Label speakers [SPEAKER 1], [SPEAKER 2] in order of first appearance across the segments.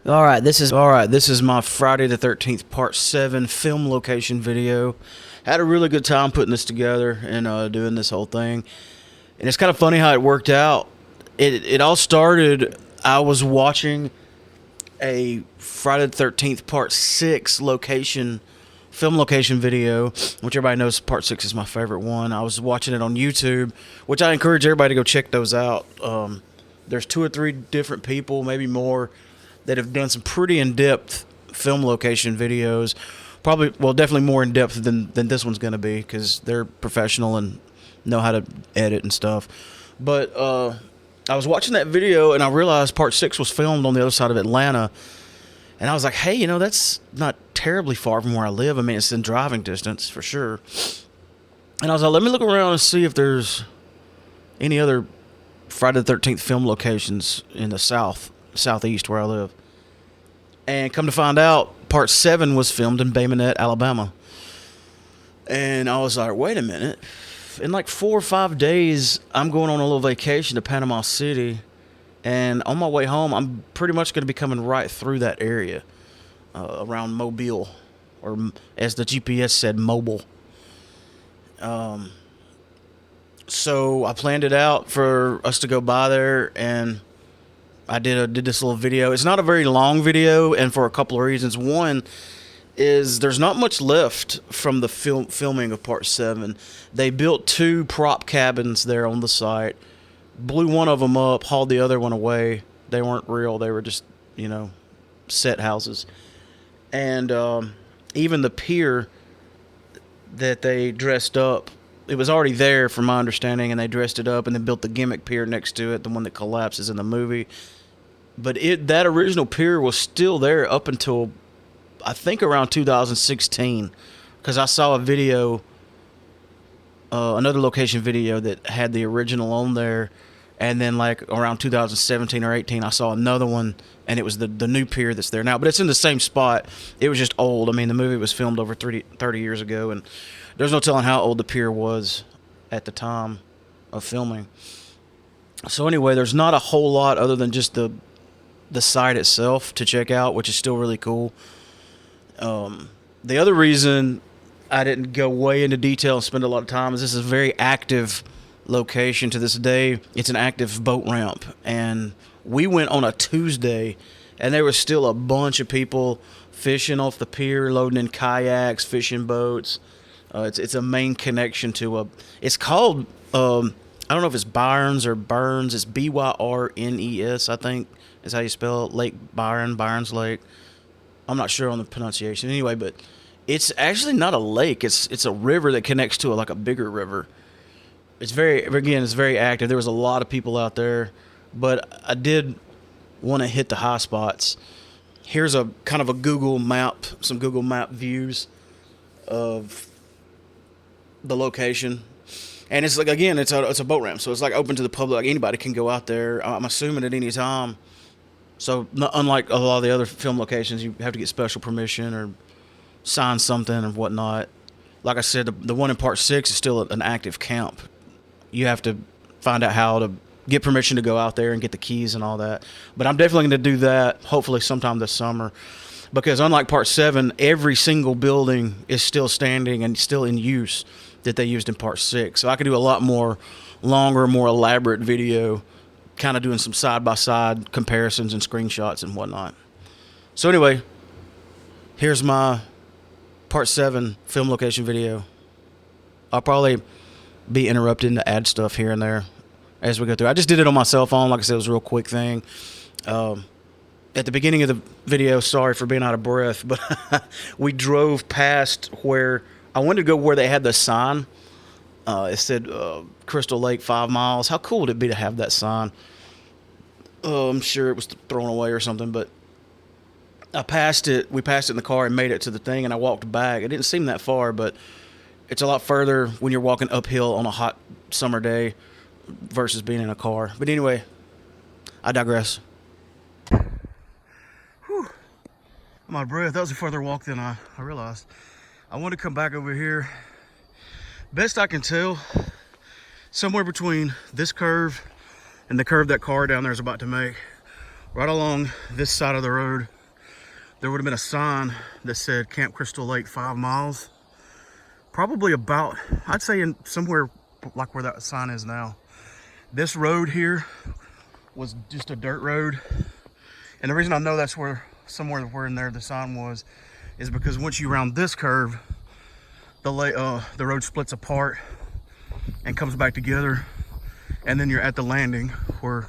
[SPEAKER 1] This is my Friday the 13th Part 7 film location video. Had a really good time putting this together and doing this whole thing. And it's kind of funny how it worked out. It all started, I was watching a Friday the 13th Part 6 film location video, which everybody knows Part 6 is my favorite one. I was watching it on YouTube, which I encourage everybody to go check those out. There's 2 or 3 different people, maybe more, that have done some pretty in-depth film location videos. Probably, well, definitely more in-depth than this one's going to be, because they're professional and know how to edit and stuff. But I was watching that video, and I realized Part 6 was filmed on the other side of Atlanta. And I was like, hey, that's not terribly far from where I live. I mean, it's in driving distance, for sure. And I was like, let me look around and see if there's any other Friday the 13th film locations in the southeast where I live. And come to find out, Part 7 was filmed in Bay Minette, Alabama. And I was like, wait a minute. In like 4 or 5 days, I'm going on a little vacation to Panama City. And on my way home, I'm pretty much going to be coming right through that area, around Mobile, or as the GPS said, mobile. So I planned it out for us to go by there, and I did this little video. It's not a very long video, and for a couple of reasons. One is there's not much left from the filming of Part 7. They built 2 prop cabins there on the site, blew one of them up, hauled the other one away. They weren't real. They were just, set houses. And even the pier that they dressed up, it was already there from my understanding, and they dressed it up and then built the gimmick pier next to it, the one that collapses in the movie. But that original pier was still there up until, I think, around 2016, because I saw a video, another location video that had the original on there, and then like around 2017 or 18, I saw another one, and it was the new pier that's there now. But it's in the same spot. It was just old. I mean, the movie was filmed over 30 years ago, and there's no telling how old the pier was at the time of filming. So anyway, there's not a whole lot other than just the site itself to check out, which is still really cool. The other reason I didn't go way into detail and spend a lot of time is this is a very active location to this day. It's an active boat ramp, and we went on a Tuesday, and there was still a bunch of people fishing off the pier, loading in kayaks, fishing boats. It's a main connection to it's called, I don't know if it's Byrnes or Burns. It's Byrnes, I think is how you spell it. Lake Byron, Byrnes Lake. I'm not sure on the pronunciation anyway, but it's actually not a lake. It's a river that connects to like a bigger river. It's very active. There was a lot of people out there, but I did want to hit the high spots. Here's a kind of a Google map, some Google map views of the location. And it's like, again, it's a boat ramp, so it's like open to the public. Like anybody can go out there, I'm assuming, at any time. So unlike a lot of the other film locations, you have to get special permission or sign something or whatnot. Like I said, the one in Part 6 is still an active camp. You have to find out how to get permission to go out there and get the keys and all that. But I'm definitely going to do that, hopefully sometime this summer. Because unlike Part 7, every single building is still standing and still in use that they used in Part 6. So I could do a lot more longer, more elaborate video, kind of doing some side-by-side comparisons and screenshots and whatnot. So anyway, here's my Part 7 film location video. I'll probably be interrupting to add stuff here and there as we go through. I just did it on my cell phone. Like I said, it was a real quick thing. At the beginning of the video, sorry for being out of breath, but we drove past where I wanted to go where they had the sign. It said Crystal Lake 5 miles. How cool would it be to have that sign? I'm sure it was thrown away or something, but we passed it in the car and made it to the thing, and I walked back. It didn't seem that far, but it's a lot further when you're walking uphill on a hot summer day versus being in a car. But anyway, I digress. Whew. I'm out of breath. That was a further walk than I realized. I want to come back over here. Best I can tell, somewhere between this curve and the curve that car down there is about to make, Right along this side of the road, there would have been a sign that said Camp Crystal Lake 5 miles. Probably about, I'd say in somewhere like where that sign is now. This road here was just a dirt road. And the reason I know that's where, somewhere where in there the sign was, is because once you round this curve, the road splits apart and comes back together. And then you're at the landing where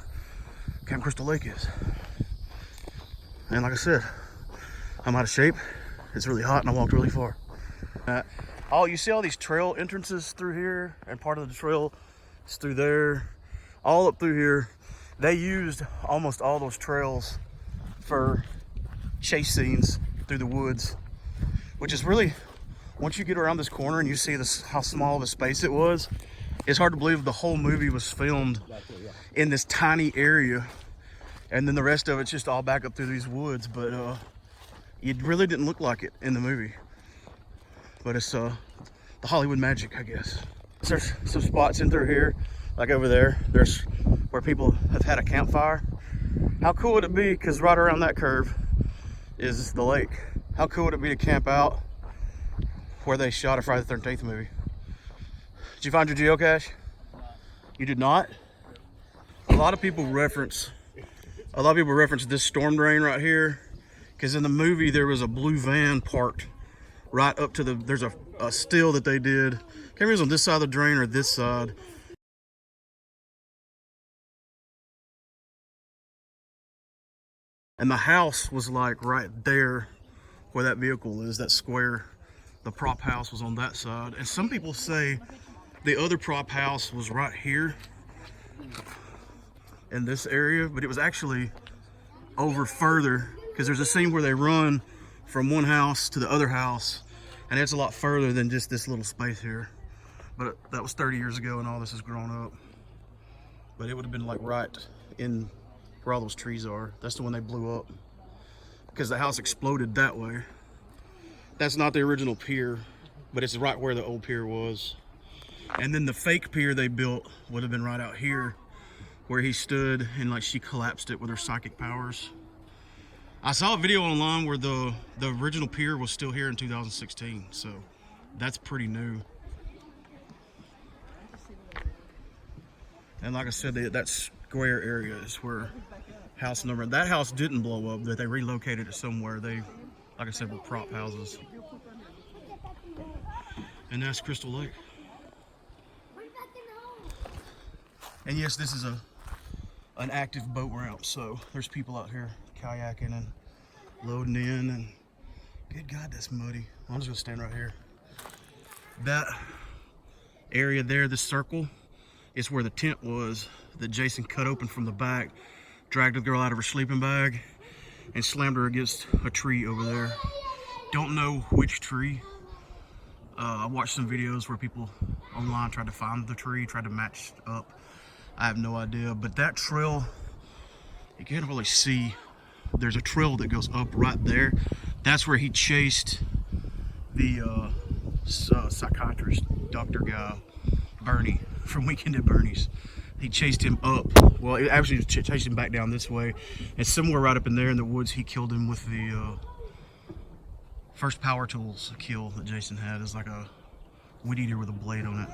[SPEAKER 1] Camp Crystal Lake is. And like I said, I'm out of shape. It's really hot and I walked really far. Oh, you see all these trail entrances through here, and part of the trail is through there, all up through here. They used almost all those trails for chase scenes through the woods, which is really, once you get around this corner and you see this, how small of a space it was, it's hard to believe the whole movie was filmed in this tiny area, and then the rest of it's just all back up through these woods. But it really didn't look like it in the movie. But it's the Hollywood magic, I guess. There's some spots in through here, like over there. There's where people have had a campfire. How cool would it be? Because right around that curve is the lake. How cool would it be to camp out where they shot a Friday the 13th movie? Did you find your geocache? You did not? A lot of people reference this storm drain right here, because in the movie there was a blue van parked right up to there's a still that they did. Can't remember if it was on this side of the drain or this side. And the house was like right there where that vehicle is, that square. The prop house was on that side. And some people say the other prop house was right here in this area, but it was actually over further, because there's a scene where they run from one house to the other house, and it's a lot further than just this little space here. But that was 30 years ago and all this has grown up. But it would have been like right in where all those trees are. That's the one they blew up, because the house exploded that way. That's not the original pier, but it's right where the old pier was. And then the fake pier they built would have been right out here where he stood, and like she collapsed it with her psychic powers. I saw a video online where the original pier was still here in 2016, so that's pretty new. And like I said, that square area is where house number, that house didn't blow up, but they relocated it somewhere. They, like I said, were prop houses. And that's Crystal Lake. And yes, this is an active boat ramp, so there's people out here kayaking and loading in, and good God, that's muddy. I'm just gonna stand right here. That area there, this circle, is where the tent was that Jason cut open from the back, dragged the girl out of her sleeping bag, and slammed her against a tree over there. Don't know which tree. I watched some videos where people online tried to find the tree, tried to match up. I have no idea, but that trail, you can't really see. There's a trail that goes up right there. That's where he chased the psychiatrist, doctor guy, Bernie, from Weekend at Bernie's. He chased him up. Well, it actually chased him back down this way. And somewhere right up in there in the woods, he killed him with the first power tools kill that Jason had. Is like a weed eater with a blade on it.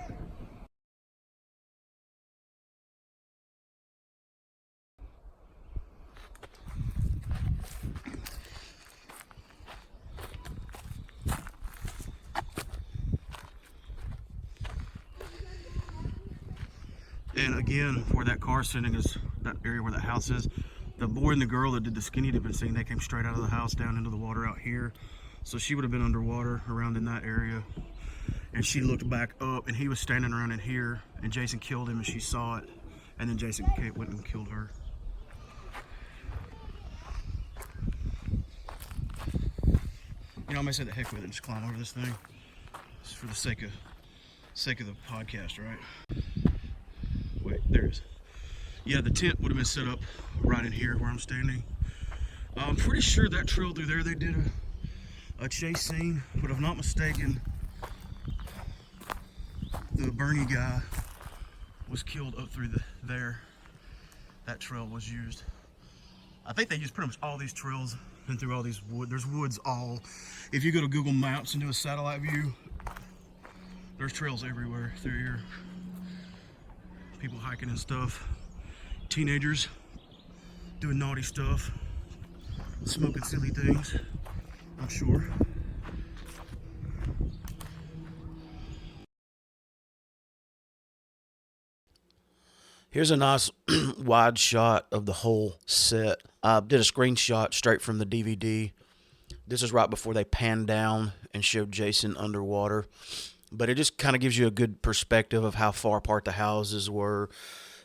[SPEAKER 1] And again, where that car sitting is, that area where that house is, the boy and the girl that did the skinny dipping scene, they came straight out of the house down into the water out here. So she would have been underwater around in that area. And she looked back up, and he was standing around in here, and Jason killed him, and she saw it. And then Jason went and killed her. You know, I may say the heck with it and just climb over this thing. Just for the sake of the podcast, right? Wait, there it is. Yeah, the tent would have been set up right in here where I'm standing. I'm pretty sure that trail through there, they did a chase scene, but if I'm not mistaken, the Bernie guy was killed up through there. That trail was used. I think they use pretty much all these trails and through all these wood. There's woods all. If you go to Google Maps and do a satellite view, there's trails everywhere through here. People hiking and stuff. Teenagers doing naughty stuff, smoking silly things, I'm sure. Here's a nice wide shot of the whole set. I did a screenshot straight from the DVD. This is right before they panned down and showed Jason underwater. But it just kind of gives you a good perspective of how far apart the houses were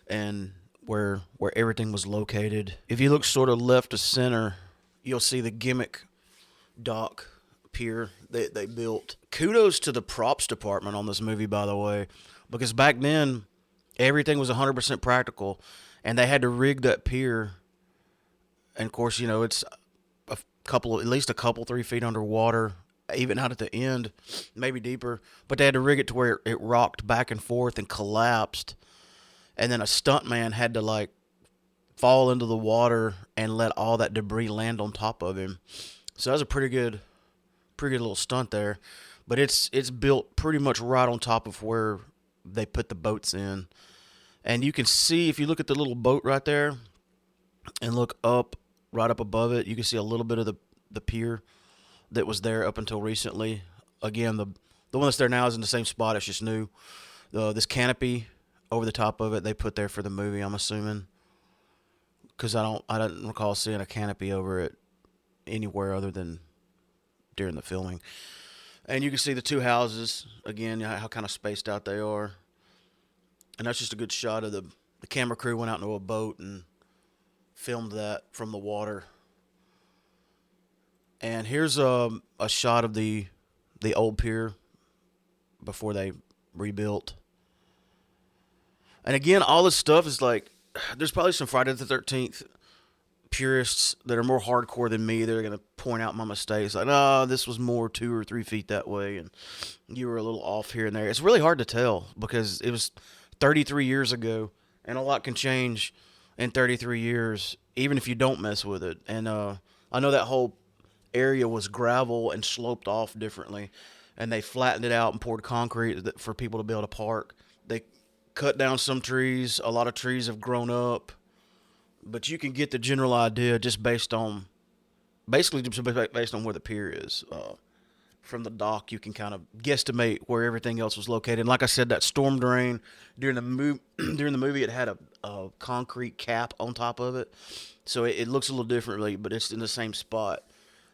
[SPEAKER 1] and where everything was located. If you look sort of left to center, you'll see the gimmick dock pier that they built. Kudos to the props department on this movie, by the way, because back then everything was 100% practical, and they had to rig that pier. And of course, it's at least a couple 3 feet underwater, even out at the end, maybe deeper. But they had to rig it to where it rocked back and forth and collapsed. And then a stuntman had to fall into the water and let all that debris land on top of him. So that was a pretty good little stunt there. But it's built pretty much right on top of where they put the boats in. And you can see, if you look at the little boat right there and look right up above it, you can see a little bit of the pier that was there up until recently. Again, the one that's there now is in the same spot. It's just new. This canopy over the top of it, they put there for the movie, I'm assuming, because I don't recall seeing a canopy over it anywhere other than during the filming. And you can see the two houses again, how kind of spaced out they are. And that's just a good shot of the camera crew went out into a boat and filmed that from the water. And here's a shot of the old pier before they rebuilt. And again, all this stuff is there's probably some Friday the 13th purists that are more hardcore than me. They're going to point out my mistakes. This was more 2 or 3 feet that way, and you were a little off here and there. It's really hard to tell because it was 33 years ago, and a lot can change in 33 years, even if you don't mess with it. And I know that whole area was gravel and sloped off differently, and they flattened it out and poured concrete for people to be able to park. They cut down some trees. A lot of trees have grown up, but you can get the general idea just based on where the pier is. From the dock, you can kind of guesstimate where everything else was located. And like I said, that storm drain during the movie, it had a concrete cap on top of it, so it looks a little differently, but it's in the same spot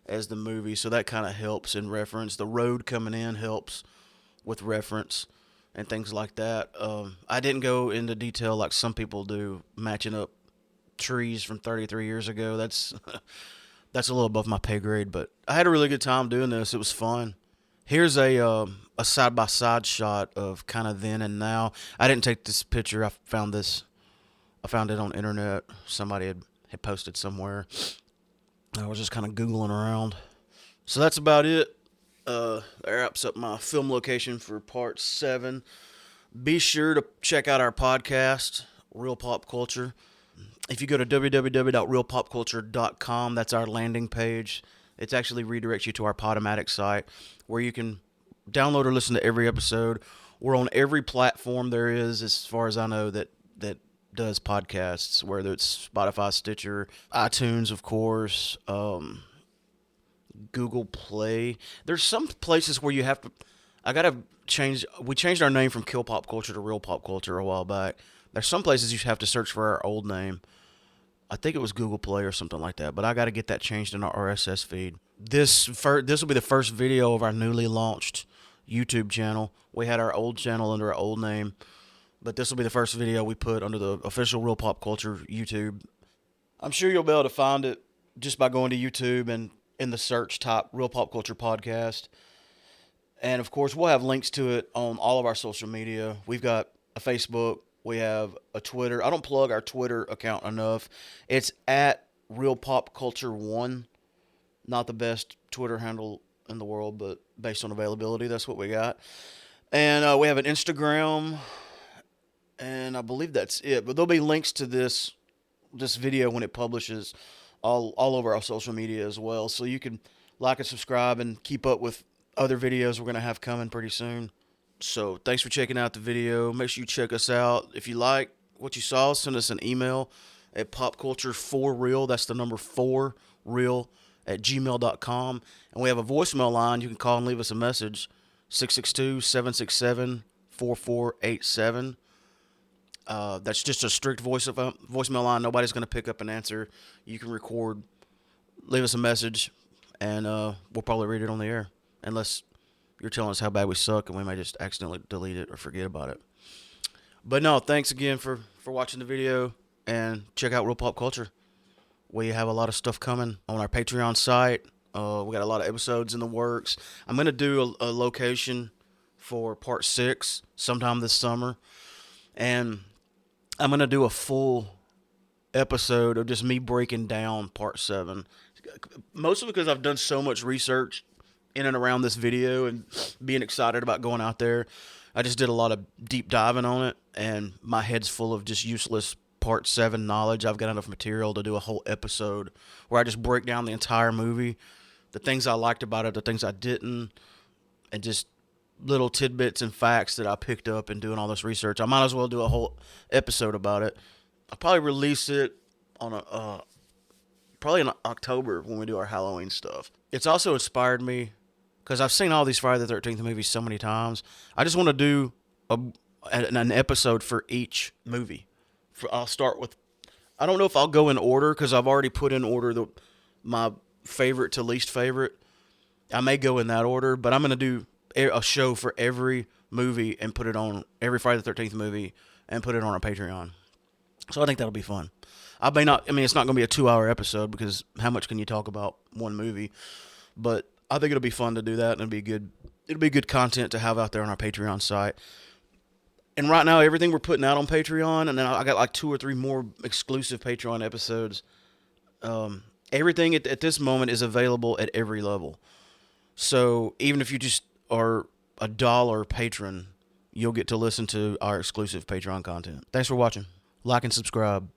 [SPEAKER 1] as the movie, so that kind of helps in reference. The road coming in helps with reference and things like that. I didn't go into detail like some people do, matching up trees from 33 years ago. That's a little above my pay grade, but I had a really good time doing this. It was fun. Here's a side-by-side shot of kind of then and now. I didn't take this picture. I found it on the internet. Somebody had posted somewhere. I was just kind of Googling around. So that's about it. That wraps up my film location for part 7. Be sure to check out our podcast, Real Pop Culture. If you go to www.realpopculture.com, that's our landing page. It actually redirects you to our Podomatic site where you can download or listen to every episode. We're on every platform there is, as far as I know, that does podcasts, whether it's Spotify, Stitcher, iTunes, of course, Google Play. There's some places where you have to... We changed our name from Kill Pop Culture to Real Pop Culture a while back. There's some places you have to search for our old name. I think it was Google Play or something like that, but I got to get that changed in our RSS feed. This will be the first video of our newly launched YouTube channel. We had our old channel under our old name, but this will be the first video we put under the official Real Pop Culture YouTube. I'm sure you'll be able to find it just by going to YouTube and in the search type Real Pop Culture Podcast. And of course, we'll have links to it on all of our social media. We've got a Facebook. We have a Twitter. I don't plug our Twitter account enough. It's at Real Pop Culture 1. Not the best Twitter handle in the world, but based on availability, that's what we got. And we have an Instagram, and I believe that's it. But there'll be links to this video when it publishes all over our social media as well. So you can like and subscribe and keep up with other videos we're going to have coming pretty soon. So thanks for checking out the video. Make sure you check us out. If you like what you saw, send us an email at popculture4real. That's the number 4 real at gmail.com. And we have a voicemail line. You can call and leave us a message, 662-767-4487. That's just a strict voicemail line. Nobody's going to pick up and answer. You can record, leave us a message, and we'll probably read it on the air. Unless you're telling us how bad we suck, and we might just accidentally delete it or forget about it. But no, thanks again for watching the video, and check out Real Pop Culture. We have a lot of stuff coming on our Patreon site. We got a lot of episodes in the works. I'm going to do a location for part 6 sometime this summer. And I'm going to do a full episode of just me breaking down part 7. Mostly because I've done so much research in and around this video and being excited about going out there. I just did a lot of deep diving on it, and my head's full of just useless part 7 knowledge. I've got enough material to do a whole episode where I just break down the entire movie, the things I liked about it, the things I didn't, and just little tidbits and facts that I picked up in doing all this research. I might as well do a whole episode about it. I'll probably release it on probably in October when we do our Halloween stuff. It's also inspired me because I've seen all these Friday the 13th movies so many times. I just want to do an episode for each movie. I'll start with, I don't know if I'll go in order because I've already put in order my favorite to least favorite. I may go in that order, but I'm going to do a show for every movie and put it on every Friday the 13th movie and put it on our Patreon. So I think that'll be fun. It's not going to be a 2-hour episode because how much can you talk about one movie? But I think it'll be fun to do that, and it'll be good content to have out there on our Patreon site. And right now, everything we're putting out on Patreon, and then I got like 2 or 3 more exclusive Patreon episodes. Everything at this moment is available at every level. So even if you just are a $1 patron, you'll get to listen to our exclusive Patreon content. Thanks for watching. Like and subscribe.